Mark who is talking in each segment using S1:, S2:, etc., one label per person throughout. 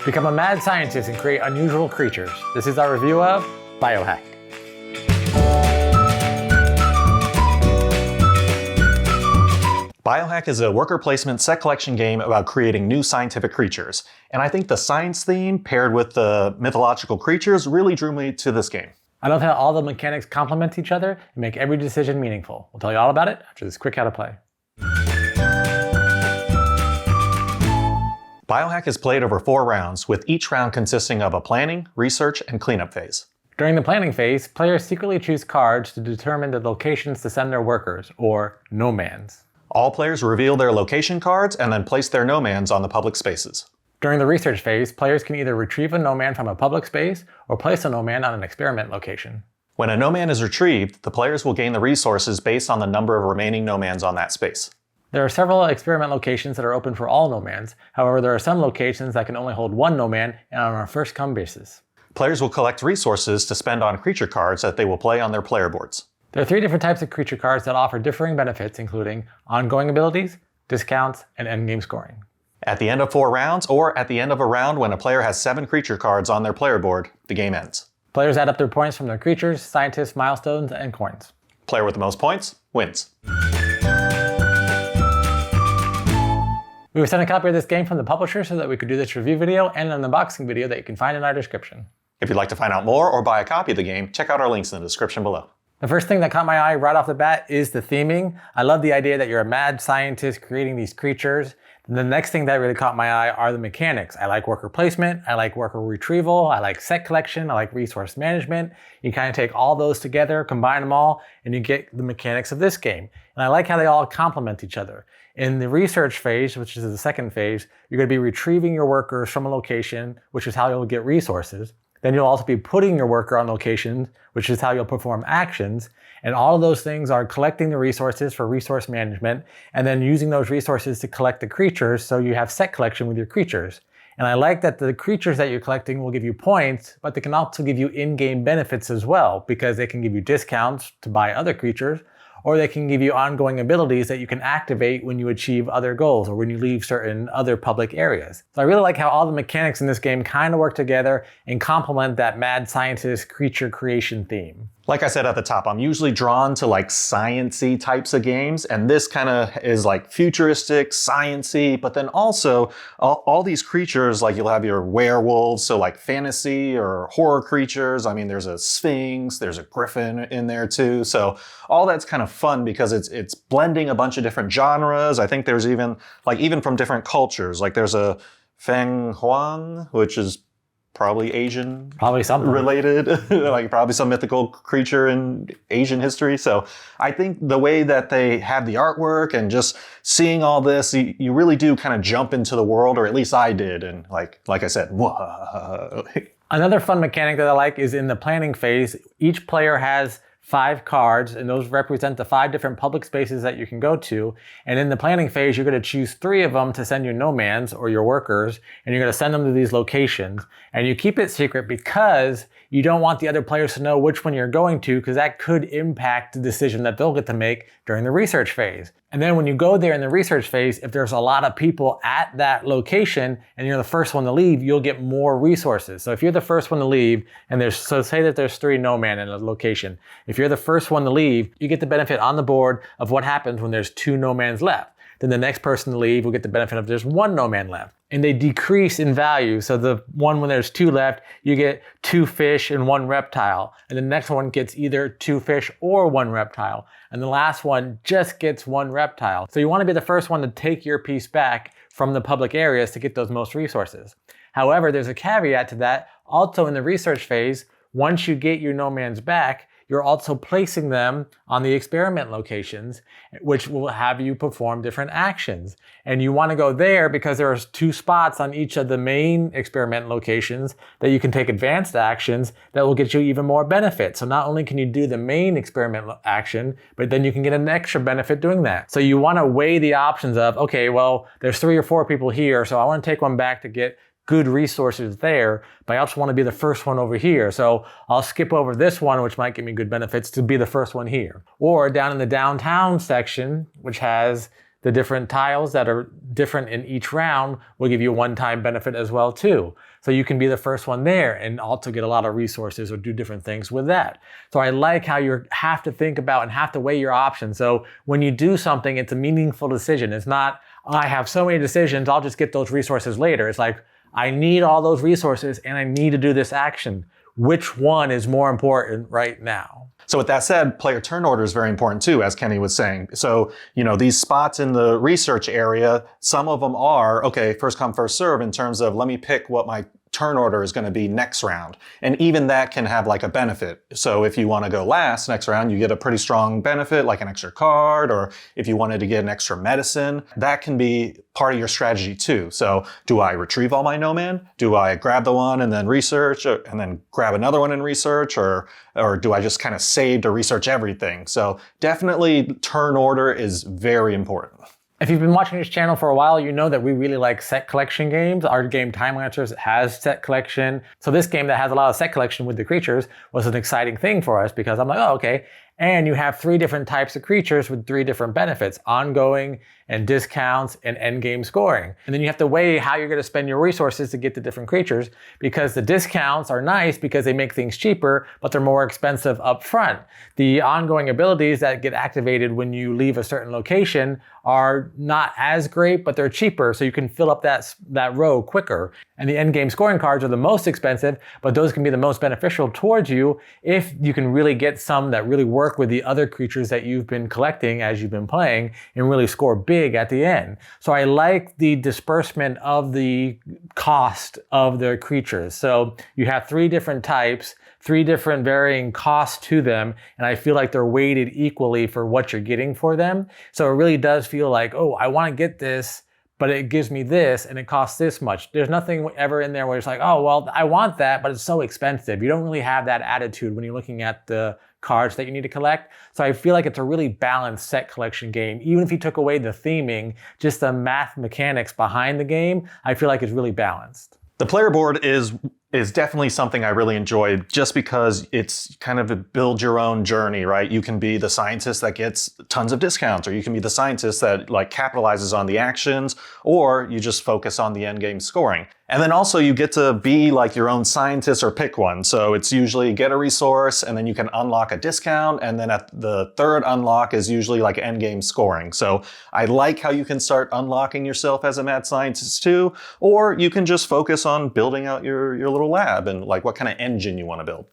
S1: Become a mad scientist and create unusual creatures. This is our review of Biohack.
S2: Biohack is a worker placement set collection game about creating new scientific creatures. And I think the science theme paired with the mythological creatures really drew me to this game.
S1: I love how all the mechanics complement each other and make every decision meaningful. We'll tell you all about it after this quick how to play.
S2: Biohack is played over 4 rounds, with each round consisting of a planning, research, and cleanup phase.
S1: During the planning phase, players secretly choose cards to determine the locations to send their workers, or nomans.
S2: All players reveal their location cards and then place their nomans on the public spaces.
S1: During the research phase, players can either retrieve a noman from a public space or place a noman on an experiment location.
S2: When a noman is retrieved, the players will gain the resources based on the number of remaining nomans on that space.
S1: There are several experiment locations that are open for all nomans. However, there are some locations that can only hold one noman and on a first-come basis.
S2: Players will collect resources to spend on creature cards that they will play on their player boards.
S1: There are 3 different types of creature cards that offer differing benefits, including ongoing abilities, discounts, and endgame scoring.
S2: At the end of 4 rounds, or at the end of a round when a player has 7 creature cards on their player board, the game ends.
S1: Players add up their points from their creatures, scientists, milestones, and coins.
S2: Player with the most points wins.
S1: We were sent a copy of this game from the publisher so that we could do this review video and an unboxing video that you can find in our description.
S2: If you'd like to find out more or buy a copy of the game, check out our links in the description below.
S1: The first thing that caught my eye right off the bat is the theming. I love the idea that you're a mad scientist creating these creatures. And the next thing that really caught my eye are the mechanics. I like worker placement, I like worker retrieval, I like set collection, I like resource management. You kind of take all those together, combine them all, and you get the mechanics of this game. And I like how they all complement each other. In the research phase, which is the second phase, you're going to be retrieving your workers from a location, which is how you'll get resources. Then you'll also be putting your worker on locations, which is how you'll perform actions. And all of those things are collecting the resources for resource management, and then using those resources to collect the creatures, so you have set collection with your creatures. And I like that the creatures that you're collecting will give you points, but they can also give you in-game benefits as well, because they can give you discounts to buy other creatures, or they can give you ongoing abilities that you can activate when you achieve other goals or when you leave certain other public areas. So I really like how all the mechanics in this game kind of work together and complement that mad scientist creature creation theme.
S2: Like I said at the top, I'm usually drawn to like science-y types of games, and this kind of is like futuristic, science-y, but then also all these creatures, like you'll have your werewolves, so like fantasy or horror creatures. I mean, there's a sphinx, there's a griffin in there too. So all that's kind of fun because it's blending a bunch of different genres. I think there's even from different cultures. Like there's a Feng Huang, which is probably Asian,
S1: probably something
S2: related, like probably some mythical creature in Asian history. So I think the way that they have the artwork and just seeing all this, you really do kind of jump into the world, or at least I did. And like I said, whoa.
S1: Another fun mechanic that I like is in the planning phase. Each player has 5 cards, and those represent the 5 different public spaces that you can go to. And in the planning phase, you're going to choose 3 of them to send your nomans or your workers, and you're going to send them to these locations. And you keep it secret because you don't want the other players to know which one you're going to, because that could impact the decision that they'll get to make during the research phase. And then when you go there in the research phase, if there's a lot of people at that location and you're the first one to leave, you'll get more resources. So if you're the first one to leave, and so say that there's 3 noman in a location. If you're the first one to leave, you get the benefit on the board of what happens when there's 2 nomans left. Then the next person to leave will get the benefit of there's 1 noman left. And they decrease in value. So the one when there's 2 left, you get 2 fish and 1 reptile. And the next one gets either 2 fish or 1 reptile. And the last one just gets 1 reptile. So you want to be the first one to take your piece back from the public areas to get those most resources. However, there's a caveat to that. Also in the research phase, once you get your nomans back, you're also placing them on the experiment locations, which will have you perform different actions. And you want to go there because there are 2 spots on each of the main experiment locations that you can take advanced actions that will get you even more benefit. So not only can you do the main experiment action, but then you can get an extra benefit doing that. So you want to weigh the options of, okay, well, there's 3 or 4 people here, so I want to take one back to get good resources there, but I also want to be the first one over here. So I'll skip over this one, which might give me good benefits, to be the first one here. Or down in the downtown section, which has the different tiles that are different in each round will give you a one-time benefit as well too. So you can be the first one there and also get a lot of resources or do different things with that. So I like how you have to think about and have to weigh your options. So when you do something, it's a meaningful decision. It's not, I have so many decisions, I'll just get those resources later. It's like, I need all those resources and I need to do this action. Which one is more important right now?
S2: So with that said, player turn order is very important too, as Kenny was saying. So, these spots in the research area, some of them are, okay, first come, first serve in terms of let me pick what my turn order is going to be next round. And even that can have like a benefit. So if you want to go last next round, you get a pretty strong benefit, like an extra card, or if you wanted to get an extra medicine, that can be part of your strategy too. So do I retrieve all my Noman? Do I grab the one and then research and then grab another one and research? Or do I just kind of save to research everything? So definitely turn order is very important.
S1: If you've been watching this channel for a while, you know that we really like set collection games. Our game Time Lancers has set collection. So this game that has a lot of set collection with the creatures was an exciting thing for us because I'm like, oh, okay. And you have 3 different types of creatures with 3 different benefits, ongoing and discounts and end game scoring. And then you have to weigh how you're going to spend your resources to get the different creatures, because the discounts are nice because they make things cheaper, but they're more expensive up front. The ongoing abilities that get activated when you leave a certain location are not as great, but they're cheaper, so you can fill up that row quicker. And the end game scoring cards are the most expensive, but those can be the most beneficial towards you if you can really get some that really work with the other creatures that you've been collecting as you've been playing and really score big at the end. So I like the disbursement of the cost of the creatures. So you have 3 different types, 3 different varying costs to them, and I feel like they're weighted equally for what you're getting for them. So it really does feel like, oh, I want to get this, but it gives me this and it costs this much. There's nothing ever in there where it's like, oh, well, I want that, but it's so expensive. You don't really have that attitude when you're looking at the cards that you need to collect. So I feel like it's a really balanced set collection game. Even if you took away the theming, just the math mechanics behind the game, I feel like it's really balanced.
S2: The player board is definitely something I really enjoyed, just because it's kind of a build your own journey, right? You can be the scientist that gets tons of discounts, or you can be the scientist that like capitalizes on the actions, or you just focus on the end game scoring. And then also you get to be like your own scientist or pick one. So it's usually get a resource and then you can unlock a discount. And then at the 3rd unlock is usually like end game scoring. So I like how you can start unlocking yourself as a mad scientist too, or you can just focus on building out your little lab and like what kind of engine you want to build.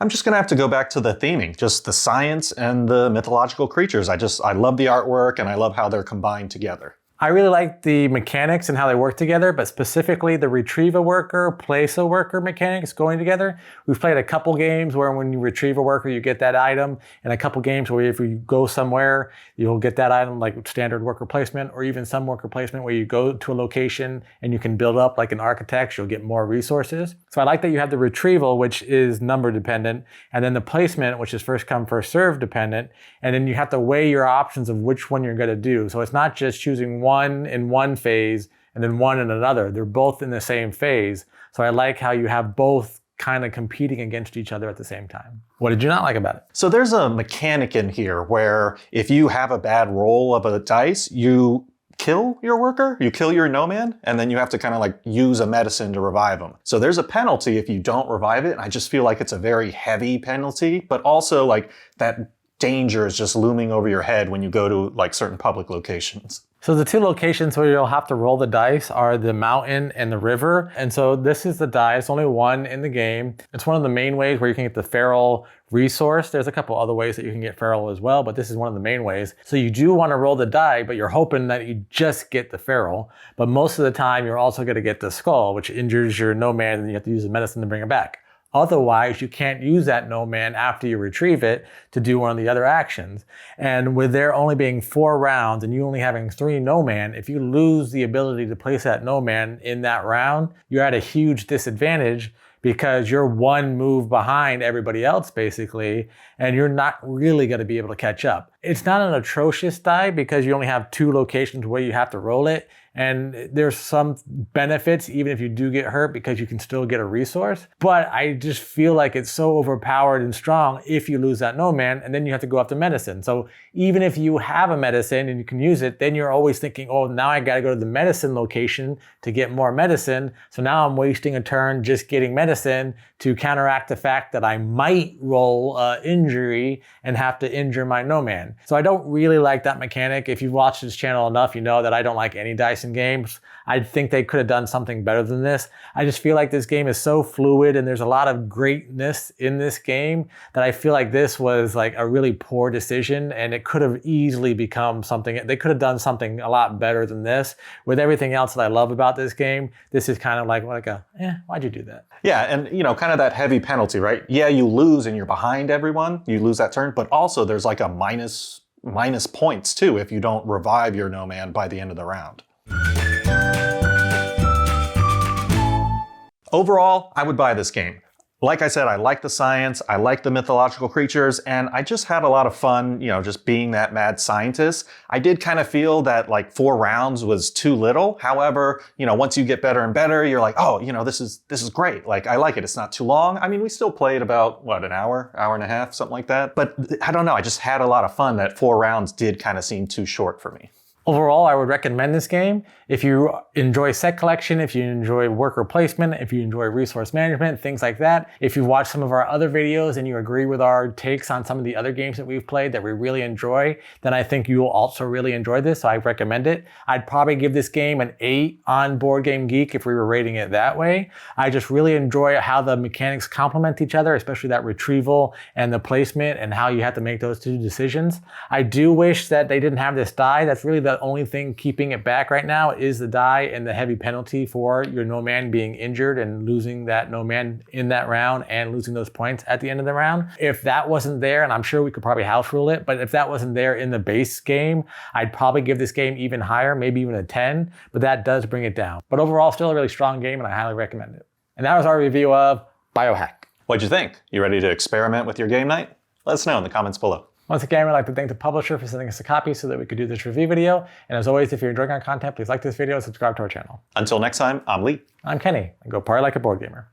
S2: I'm just gonna have to go back to the theming, just the science and the mythological creatures. I love the artwork and I love how they're combined together.
S1: I really like the mechanics and how they work together, but specifically the retrieve a worker, place a worker mechanics going together. We've played a couple games where when you retrieve a worker, you get that item, and a couple games where if you go somewhere, you'll get that item like standard worker placement, or even some worker placement where you go to a location and you can build up like an architect, you'll get more resources. So I like that you have the retrieval, which is number dependent, and then the placement, which is first come, first serve dependent, and then you have to weigh your options of which one you're gonna do. So it's not just choosing one in one phase and then one in another. They're both in the same phase. So I like how you have both kind of competing against each other at the same time. What did you not like about it?
S2: So there's a mechanic in here where if you have a bad roll of a dice, you kill your worker, you kill your Noman, and then you have to kind of like use a medicine to revive them. So there's a penalty if you don't revive it. And I just feel like it's a very heavy penalty, but also like that danger is just looming over your head when you go to like certain public locations.
S1: So the 2 locations where you'll have to roll the dice are the mountain and the river. And so this is the dice, only one in the game. It's one of the main ways where you can get the feral resource. There's a couple other ways that you can get feral as well, but this is one of the main ways. So you do want to roll the die, but you're hoping that you just get the feral. But most of the time you're also going to get the skull, which injures your Noman, and you have to use the medicine to bring it back. Otherwise, you can't use that Noman after you retrieve it to do one of the other actions. And with there only being 4 rounds and you only having 3 Noman, if you lose the ability to place that Noman in that round, you're at a huge disadvantage because you're 1 move behind everybody else basically, and you're not really going to be able to catch up. It's not an atrocious die because you only have 2 locations where you have to roll it, And there's some benefits even if you do get hurt because you can still get a resource. But I just feel like it's so overpowered and strong if you lose that Noman, and then you have to go after medicine. So even if you have a medicine and you can use it, then you're always thinking, oh, now I gotta go to the medicine location to get more medicine. So now I'm wasting a turn just getting medicine to counteract the fact that I might roll injury and have to injure my Noman. So I don't really like that mechanic. If you've watched this channel enough, you know that I don't like any dice in games. I think they could have done something better than this. I just feel like this game is so fluid and there's a lot of greatness in this game that I feel like this was like a really poor decision, and it could have easily become something. They could have done something a lot better than this. With everything else that I love about this game, this is kind of like why'd you do that?
S2: Yeah, and kind of that heavy penalty, right? Yeah, you lose and you're behind everyone. You lose that turn, but also there's like a minus points too if you don't revive your Noman by the end of the round. Overall, I would buy this game. Like I said, I like the science, I like the mythological creatures, and I just had a lot of fun, just being that mad scientist. I did kind of feel that like 4 rounds was too little. However, once you get better and better, you're like, oh, this is great. Like, I like it. It's not too long. I mean, we still played about, an hour and a half, something like that. But I don't know, I just had a lot of fun. That 4 rounds did kind of seem too short for me.
S1: Overall, I would recommend this game. If you enjoy set collection, if you enjoy worker placement, if you enjoy resource management, things like that. If you've watched some of our other videos and you agree with our takes on some of the other games that we've played that we really enjoy, then I think you will also really enjoy this, so I recommend it. I'd probably give this game an 8 on Board Game Geek if we were rating it that way. I just really enjoy how the mechanics complement each other, especially that retrieval and the placement and how you have to make those 2 decisions. I do wish that they didn't have this die. That's really the only thing keeping it back right now is the die and the heavy penalty for your Noman being injured and losing that Noman in that round and losing those points at the end of the round. If that wasn't there, and I'm sure we could probably house rule it, but if that wasn't there in the base game, I'd probably give this game even higher, maybe even a 10, but that does bring it down. But overall, still a really strong game and I highly recommend it. And that was our review of Biohack.
S2: What'd you think? You ready to experiment with your game night? Let us know in the comments below.
S1: Once again, we'd like to thank the publisher for sending us a copy so that we could do this review video. And as always, if you're enjoying our content, please like this video and subscribe to our channel.
S2: Until next time, I'm Lee.
S1: I'm Kenny, and go party like a board gamer.